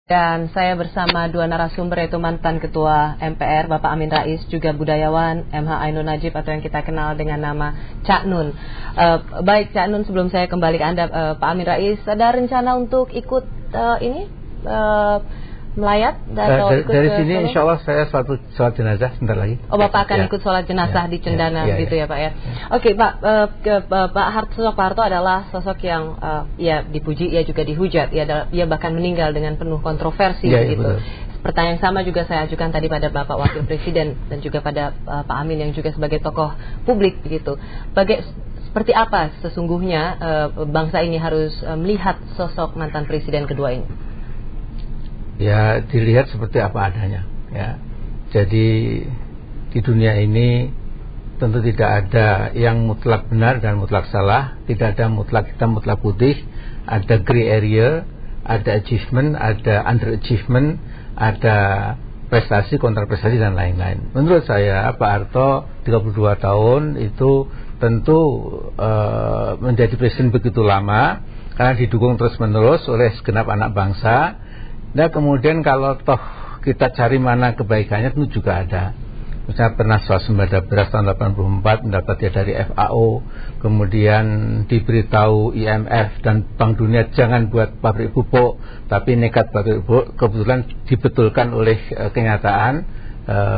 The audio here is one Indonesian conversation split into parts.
Dan saya bersama dua narasumber, yaitu mantan Ketua MPR Bapak Amin Rais, juga budayawan MH Ainun Najib atau yang kita kenal dengan nama Cak Nun. Baik Cak Nun, sebelum saya kembali ke Anda, Pak Amin Rais, ada rencana untuk ikut melayat dari sini insya Allah saya sholat jenazah sebentar lagi. Oh, Bapak akan ikut sholat jenazah di Cendana gitu ya Pak ya. Oke Pak, sosok Pak Harto adalah sosok yang ya dipuji, ya juga dihujat, ia bahkan meninggal dengan penuh kontroversi begitu. Pertanyaan yang sama juga saya ajukan tadi pada Bapak Wakil Presiden dan juga pada Pak Amin yang juga sebagai tokoh publik begitu. Seperti apa sesungguhnya bangsa ini harus melihat sosok mantan Presiden kedua ini? Ya, dilihat seperti apa adanya ya. Jadi di dunia ini tentu tidak ada yang mutlak benar dan mutlak salah. Tidak ada mutlak hitam, mutlak putih. Ada gray area, ada achievement, ada underachievement, ada prestasi, kontraprestasi dan lain-lain. Menurut saya Pak Harto 32 tahun itu tentu menjadi presiden begitu lama karena didukung terus-menerus oleh segenap anak bangsa. Nah kemudian kalau toh kita cari mana kebaikannya tentu juga ada. Misalnya pernah swasembada beras tahun 84 mendapatnya dari FAO, kemudian diberitahu IMF dan Bank Dunia jangan buat pabrik pupuk, tapi nekat pabrik pupuk, kebetulan dibetulkan oleh kenyataan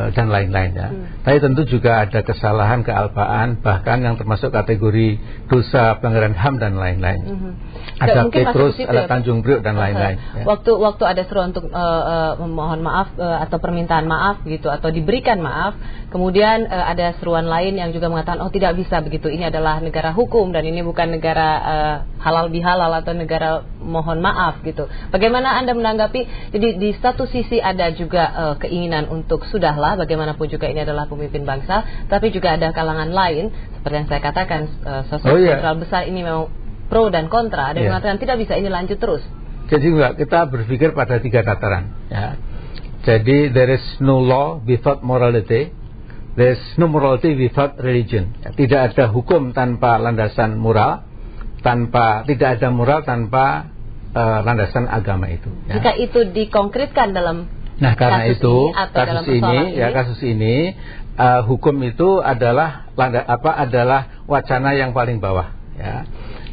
dan lain-lain ya. Tapi tentu juga ada kesalahan, kealpaan, bahkan yang termasuk kategori dosa pelanggaran HAM dan lain-lain. Ada Petrus, ada Tanjung Priok dan lain-lain. Waktu ada seruan untuk memohon maaf atau permintaan maaf gitu, atau diberikan maaf, kemudian ada seruan lain yang juga mengatakan oh tidak bisa begitu, ini adalah negara hukum dan ini bukan negara halal bihalal atau negara mohon maaf gitu. Bagaimana Anda menanggapi? Jadi di satu sisi ada juga keinginan untuk sudahlah, bagaimanapun juga ini adalah pemimpin bangsa, tapi juga ada kalangan lain seperti yang saya katakan, sosok sentral besar ini memang pro dan kontra. Ada yang mengatakan tidak bisa ini lanjut terus. Jadi enggak, kita berpikir pada tiga tataran ya. Jadi there is no law without morality, there is no morality without religion. Tidak ada hukum tanpa landasan moral, tidak ada moral tanpa landasan agama itu ya. Jika itu dikonkretkan dalam karena itu kasus ini hukum itu adalah wacana yang paling bawah ya.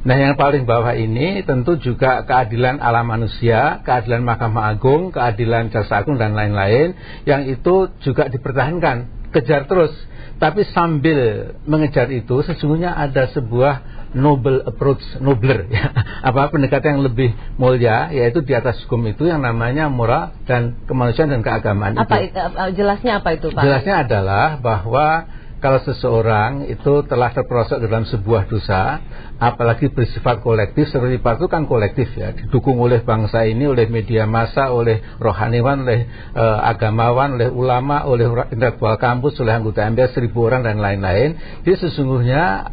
Nah yang paling bawah ini tentu juga keadilan alam manusia, keadilan Mahkamah Agung, keadilan Jaksa Agung dan lain-lain, yang itu juga dipertahankan, kejar terus. Tapi sambil mengejar itu sesungguhnya ada sebuah noble approach, nobler ya. Pendekatan yang lebih mulia, yaitu di atas hukum itu yang namanya moral dan kemanusiaan dan keagamaan. Jelasnya apa itu Pak? Jelasnya adalah bahwa kalau seseorang itu telah terperosok dalam sebuah dosa, apalagi bersifat kolektif, seperti Pak itu kan kolektif ya, didukung oleh bangsa ini, oleh media massa, oleh rohaniwan, oleh agamawan, oleh ulama, oleh intelektual kampus, oleh anggota MPR 1000 orang dan lain-lain. Jadi sesungguhnya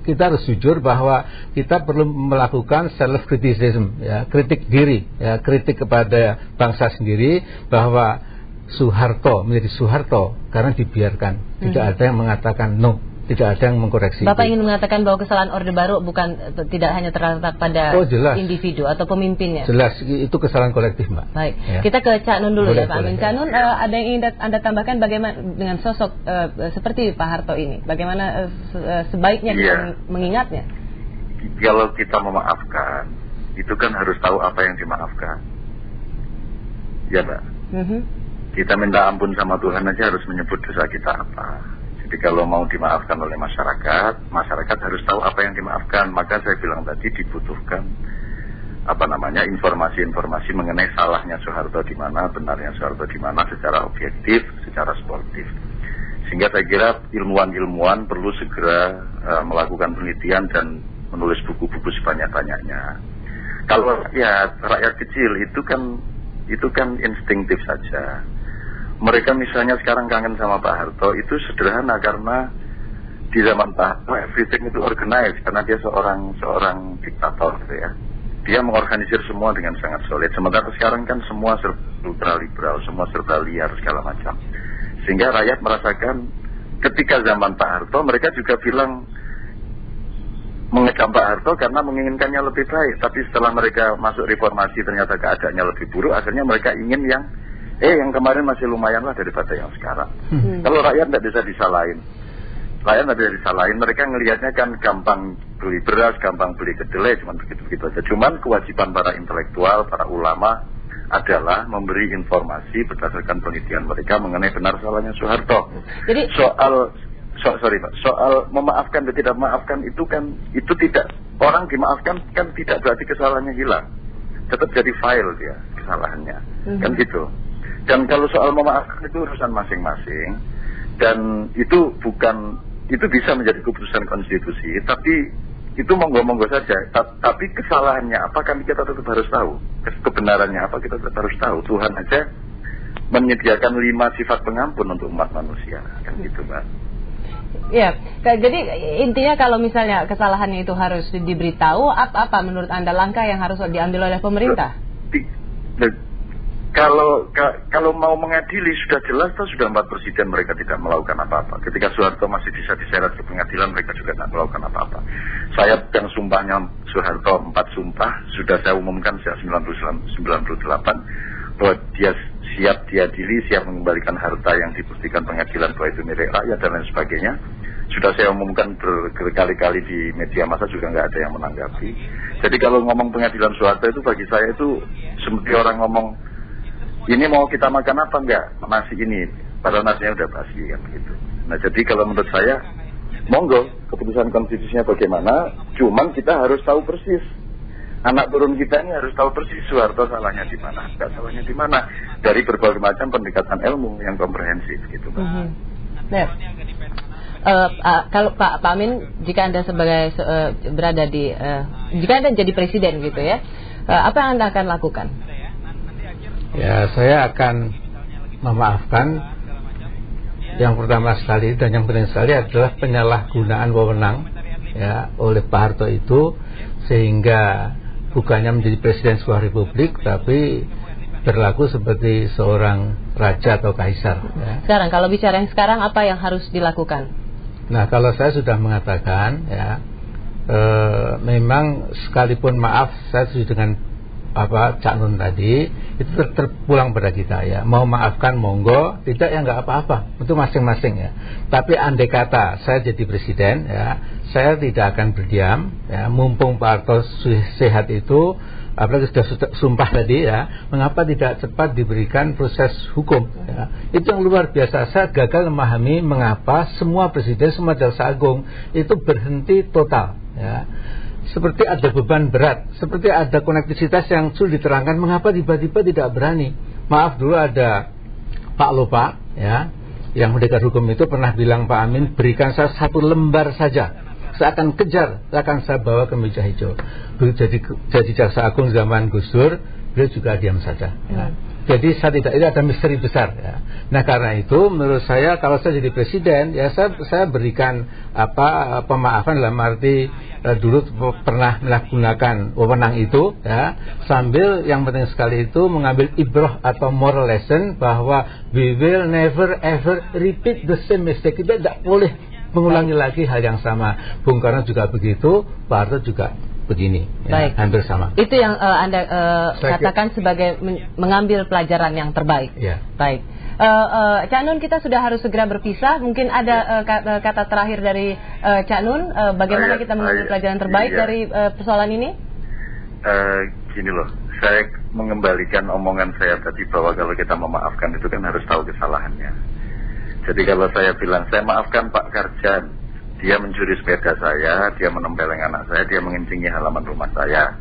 kita harus jujur bahwa kita perlu melakukan self criticism ya, kritik diri ya, kritik kepada bangsa sendiri bahwa Soeharto menjadi Soeharto karena dibiarkan. Tidak ada yang mengatakan no, tidak ada yang mengkoreksi. Bapak ingin mengatakan bahwa kesalahan Orde Baru tidak hanya terletak pada individu atau pemimpinnya. Jelas, itu kesalahan kolektif Mbak. Baik, kita ke Cak Nun dulu ya Pak Amin. Cak Nun, ada yang ingin Anda tambahkan bagaimana dengan sosok seperti Pak Harto ini? Bagaimana sebaiknya mengingatnya? Kalau kita memaafkan, itu kan harus tahu apa yang dimaafkan. Ya Mbak. Kita minta ampun sama Tuhan aja harus menyebut dosa kita apa. Jadi kalau mau dimaafkan oleh masyarakat, masyarakat harus tahu apa yang dimaafkan. Maka saya bilang tadi dibutuhkan informasi-informasi mengenai salahnya Soeharto di mana, benarnya Soeharto di mana, secara objektif, secara sportif. Sehingga saya kira ilmuwan-ilmuwan perlu segera melakukan penelitian dan menulis buku-buku sebanyak-banyaknya. Kalau rakyat kecil itu kan instinktif saja. Mereka misalnya sekarang kangen sama Pak Harto itu sederhana karena di zaman Pak Harto everything itu organized karena dia seorang diktator gitu ya. Dia mengorganisir semua dengan sangat solid. Sementara sekarang kan semua serba liberal, semua serba liar segala macam. Sehingga rakyat merasakan ketika zaman Pak Harto mereka juga bilang mengecam Pak Harto karena menginginkannya lebih baik. Tapi setelah mereka masuk reformasi ternyata keadaannya lebih buruk. Akhirnya mereka ingin yang kemarin masih lumayan lah daripada yang sekarang. Kalau rakyat tidak bisa disalahin. Rakyat tidak bisa disalahin. Mereka ngelihatnya kan gampang beli beras, gampang beli kedelai, cuman begitu-begitu aja. Cuman kewajiban para intelektual, para ulama adalah memberi informasi berdasarkan penelitian mereka mengenai benar salahnya Soeharto. Jadi soal memaafkan dan tidak memaafkan itu tidak, orang dimaafkan kan tidak berarti kesalahannya hilang, tetap jadi file dia kesalahannya, kan gitu. Dan kalau soal memaafkan itu urusan masing-masing, dan itu bisa menjadi keputusan konstitusi, tapi itu monggo-monggo saja. Tapi kesalahannya apa kan kita tetap harus tahu, kebenarannya apa kita tetap harus tahu. Tuhan aja menyediakan 5 sifat pengampun untuk umat manusia, kan gitu Mbak. Ya, jadi intinya kalau misalnya kesalahannya itu harus diberitahu, apa menurut Anda langkah yang harus diambil oleh pemerintah? Kalau mau mengadili sudah jelas sudah 4 presiden mereka tidak melakukan apa-apa. Ketika Soeharto masih bisa diseret ke pengadilan, mereka juga tidak melakukan apa-apa. Saya pegang sumpahnya Soeharto 4 sumpah sudah saya umumkan sejak 1998 bahwa dia siap diadili, siap mengembalikan harta yang dibuktikan pengadilan bahwa itu milik rakyat dan lain sebagainya. Sudah saya umumkan berkali-kali di media massa, juga nggak ada yang menanggapi. Jadi kalau ngomong pengadilan Soeharto itu bagi saya itu seperti orang ngomong, ini mau kita makan apa enggak? Nasi ini, padahal nasinya udah basi kan begitu. Nah jadi kalau menurut saya, monggo keputusan konstitusinya bagaimana, cuman kita harus tahu persis. Anak turun kita ini harus tahu persis Soeharto salahnya di mana, enggak salahnya di mana, dari berbagai macam pendekatan ilmu yang komprehensif gitu Pak. Kalau Pak Amin, jika Anda sebagai berada di jika Anda jadi presiden gitu ya, apa yang Anda akan lakukan? Ya, saya akan memaafkan. Yang pertama sekali dan yang penting sekali adalah penyalahgunaan wewenang ya oleh Pak Harto itu, sehingga bukannya menjadi presiden sebuah republik tapi berlaku seperti seorang raja atau kaisar ya. Sekarang kalau bicara yang sekarang, apa yang harus dilakukan? Nah, kalau saya sudah mengatakan ya, memang sekalipun maaf, saya setuju dengan Cak Nun tadi, itu terpulang pada kita ya. Mau maafkan monggo, tidak ya nggak apa-apa, itu masing-masing ya. Tapi andai kata saya jadi presiden ya, saya tidak akan berdiam ya, mumpung Pak Harto sehat itu, apalagi sudah sumpah tadi ya, mengapa tidak cepat diberikan proses hukum ya. Itu yang luar biasa. Saya gagal memahami mengapa semua presiden, semua jaksa agung itu berhenti total ya. Seperti ada beban berat, seperti ada konektivitas yang sulit diterangkan, mengapa tiba-tiba tidak berani. Maaf, dulu ada Pak Lopa ya, yang mendekar hukum itu pernah bilang, Pak Amin, berikan saya 1 lembar saja, saya akan kejar, akan saya bawa ke meja hijau. Jadi jaksa agung zaman Gus Dur, beliau juga diam saja ya. Jadi saya tidak, itu ada misteri besar ya. Nah karena itu menurut saya kalau saya jadi presiden ya, saya berikan pemaafan dalam arti dulu pernah menggunakan wewenang itu ya, sambil yang penting sekali itu mengambil ibrah atau moral lesson bahwa we will never ever repeat the same mistake. Kita tidak boleh mengulangi lagi hal yang sama. Bung Karno juga begitu, Pak Harto juga begini ya, hampir sama. Itu yang Anda katakan sebagai mengambil pelajaran yang terbaik ya. Baik, Cak Nun, kita sudah harus segera berpisah. Mungkin ada kata terakhir dari Cak Nun, bagaimana kita mengambil pelajaran terbaik dari persoalan ini? Gini loh, saya mengembalikan omongan saya tadi bahwa kalau kita memaafkan itu kan harus tahu kesalahannya. Jadi kalau saya bilang, saya maafkan Pak Karjan, dia mencuri sepeda saya, dia menempeleng anak saya, dia mengencingi halaman rumah saya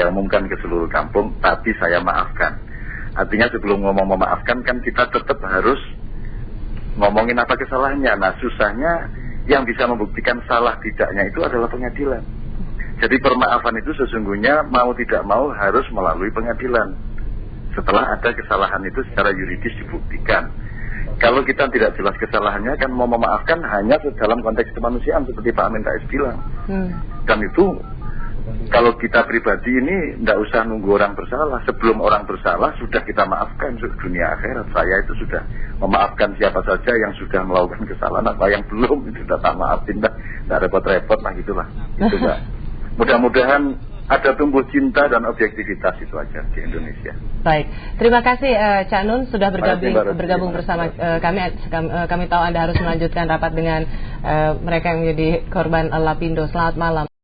umumkan ke seluruh kampung, tapi saya maafkan. Artinya sebelum ngomong memaafkan kan kita tetap harus ngomongin apa kesalahannya. Nah susahnya yang bisa membuktikan salah tidaknya itu adalah pengadilan. Jadi permaafan itu sesungguhnya mau tidak mau harus melalui pengadilan. Setelah ada kesalahan itu secara yuridis dibuktikan. Kalau kita tidak jelas kesalahannya kan mau memaafkan hanya dalam konteks kemanusiaan seperti Pak Amin Rais bilang. Dan itu kalau kita pribadi ini tidak usah nunggu orang bersalah. Sebelum orang bersalah sudah kita maafkan dunia akhirat. Saya itu sudah memaafkan siapa saja yang sudah melakukan kesalahan, apa yang belum itu sudah tak maafin, tidak repot-repot lah gitulah. Itu Mbak. mudah-mudahan ada tumbuh cinta dan objektivitas itu aja di Indonesia. Baik, terima kasih Cak Nun sudah bergabung bersama kami. Kami tahu Anda harus melanjutkan rapat dengan mereka yang menjadi korban Lapindo. Selamat malam.